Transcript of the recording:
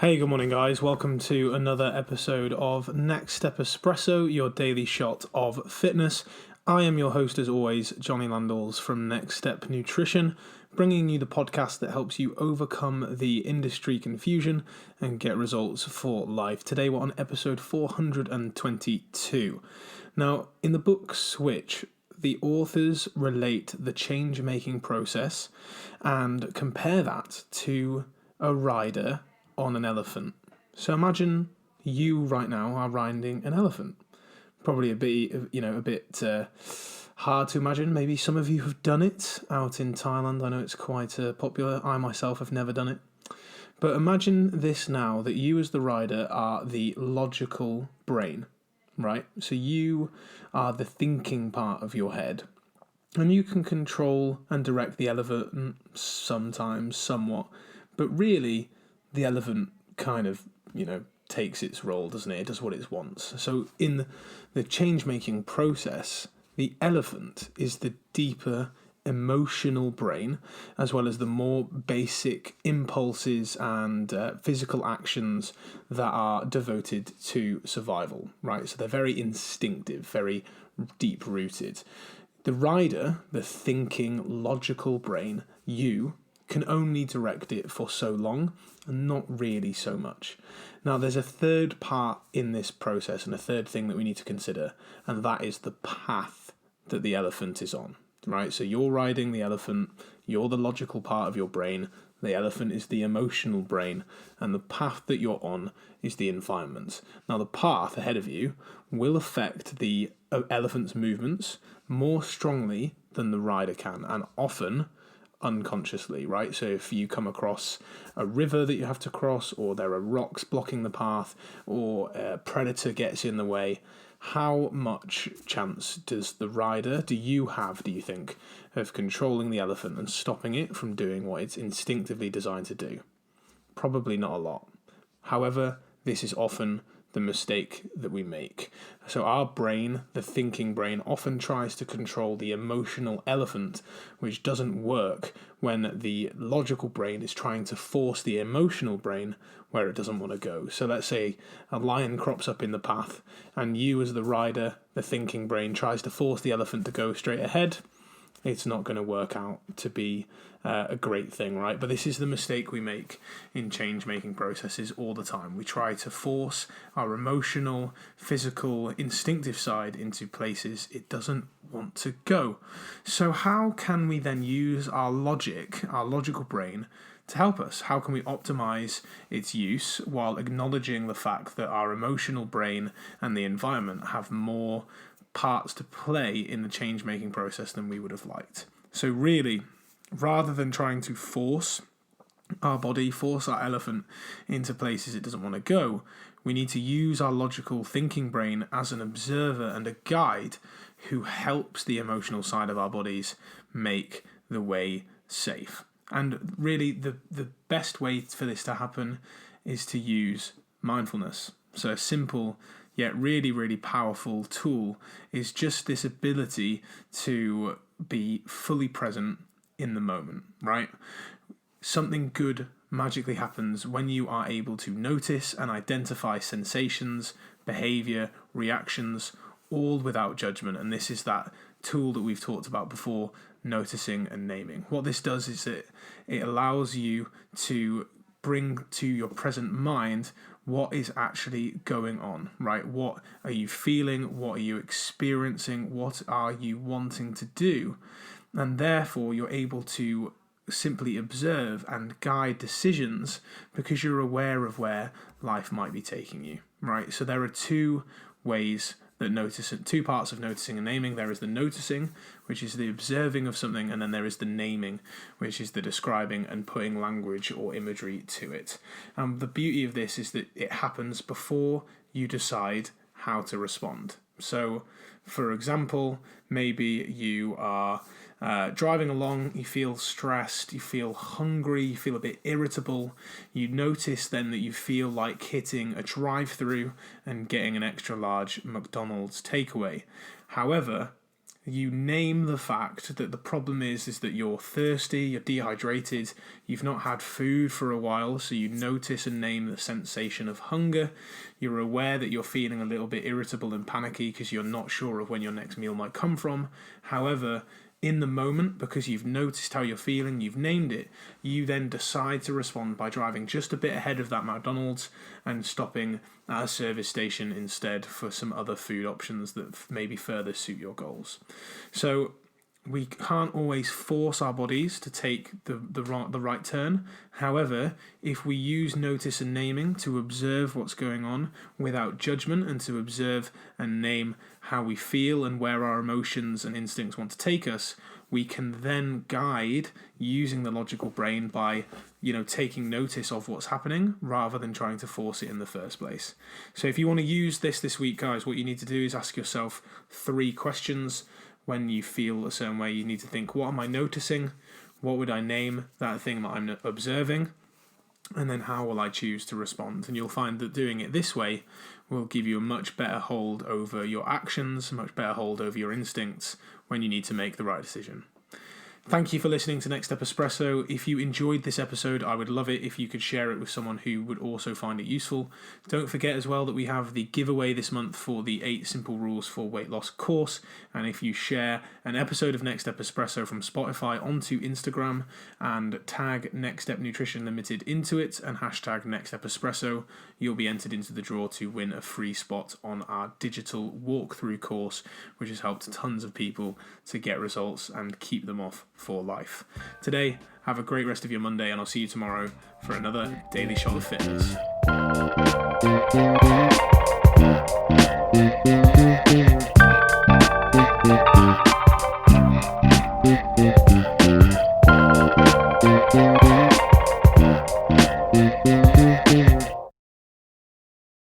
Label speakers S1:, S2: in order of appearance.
S1: Hey, good morning, guys. Welcome to another episode of Next Step Espresso, your daily shot of fitness. I am your host, as always, Johnny Landals from Next Step Nutrition, bringing you the podcast that helps you overcome the industry confusion and get results for life. Today, we're on episode 422. Now, in the book Switch, the authors relate the change-making process and compare that to a rider on an elephant. So imagine you right now are riding an elephant. Probably a bit hard to imagine. Maybe some of you have done it out in Thailand. I know it's quite popular. I myself have never done it. But imagine this now, that you as the rider are the logical brain, right? So you are the thinking part of your head. And you can control and direct the elephant sometimes, somewhat. But really, the elephant kind of, takes its role, doesn't it? It does what it wants. So in the change-making process, the elephant is the deeper emotional brain, as well as the more basic impulses and physical actions that are devoted to survival, right? So they're very instinctive, very deep-rooted. The rider, the thinking, logical brain, you can only direct it for so long, and not really so much. Now, there's a third part in this process, and a third thing that we need to consider, and that is the path that the elephant is on, right? So you're riding the elephant, you're the logical part of your brain, the elephant is the emotional brain, and the path that you're on is the environment. Now, the path ahead of you will affect the elephant's movements more strongly than the rider can, and often unconsciously, right? So if you come across a river that you have to cross, or there are rocks blocking the path, or a predator gets in the way, how much chance do you have, do you think, of controlling the elephant and stopping it from doing what it's instinctively designed to do? Probably not a lot. However, this is often the mistake that we make. So our brain, the thinking brain, often tries to control the emotional elephant, which doesn't work when the logical brain is trying to force the emotional brain where it doesn't want to go. So let's say a lion crops up in the path, and you as the rider, the thinking brain, tries to force the elephant to go straight ahead. It's not going to work out to be a great thing, right? But this is the mistake we make in change-making processes all the time. We try to force our emotional, physical, instinctive side into places it doesn't want to go. So how can we then use our logical brain, to help us? How can we optimize its use while acknowledging the fact that our emotional brain and the environment have more parts to play in the change-making process than we would have liked? So really, rather than trying to force our elephant into places it doesn't want to go, we need to use our logical thinking brain as an observer and a guide who helps the emotional side of our bodies make the way safe. And really, the best way for this to happen is to use mindfulness. So a simple yet really, really powerful tool is just this ability to be fully present in the moment, right? Something good magically happens when you are able to notice and identify sensations, behavior, reactions, all without judgment. And this is that tool that we've talked about before, noticing and naming. What this does is it allows you to bring to your present mind what is actually going on, right? What are you feeling? What are you experiencing? What are you wanting to do? And therefore, you're able to simply observe and guide decisions because you're aware of where life might be taking you, right? So there are two parts of noticing and naming. There is the noticing, which is the observing of something, and then there is the naming, which is the describing and putting language or imagery to it. The beauty of this is that it happens before you decide how to respond. So, for example, maybe you are driving along, you feel stressed, you feel hungry, you feel a bit irritable. You notice then that you feel like hitting a drive-through and getting an extra large McDonald's takeaway. However, You name the fact that the problem is that you're thirsty, you're dehydrated, you've not had food for a while, so you notice and name the sensation of hunger. You're aware that you're feeling a little bit irritable and panicky because you're not sure of when your next meal might come from. However, in the moment, because you've noticed how you're feeling, you've named it, you then decide to respond by driving just a bit ahead of that McDonald's and stopping at a service station instead for some other food options that maybe further suit your goals. So we can't always force our bodies to take the right turn. However, if we use notice and naming to observe what's going on without judgment and to observe and name how we feel and where our emotions and instincts want to take us, we can then guide using the logical brain by, taking notice of what's happening rather than trying to force it in the first place. So if you want to use this week, guys, what you need to do is ask yourself 3 questions. When you feel a certain way, you need to think, what am I noticing? What would I name that thing that I'm observing? And then how will I choose to respond? And you'll find that doing it this way will give you a much better hold over your actions, a much better hold over your instincts when you need to make the right decision. Thank you for listening to Next Step Espresso. If you enjoyed this episode, I would love it if you could share it with someone who would also find it useful. Don't forget as well that we have the giveaway this month for the 8 Simple Rules for Weight Loss course. And if you share an episode of Next Step Espresso from Spotify onto Instagram and tag Next Step Nutrition Limited into it and hashtag Next Step Espresso, you'll be entered into the draw to win a free spot on our digital walkthrough course, which has helped tons of people to get results and keep them off for life. Today, have a great rest of your Monday, and I'll see you tomorrow for another Daily Shot of Fitness.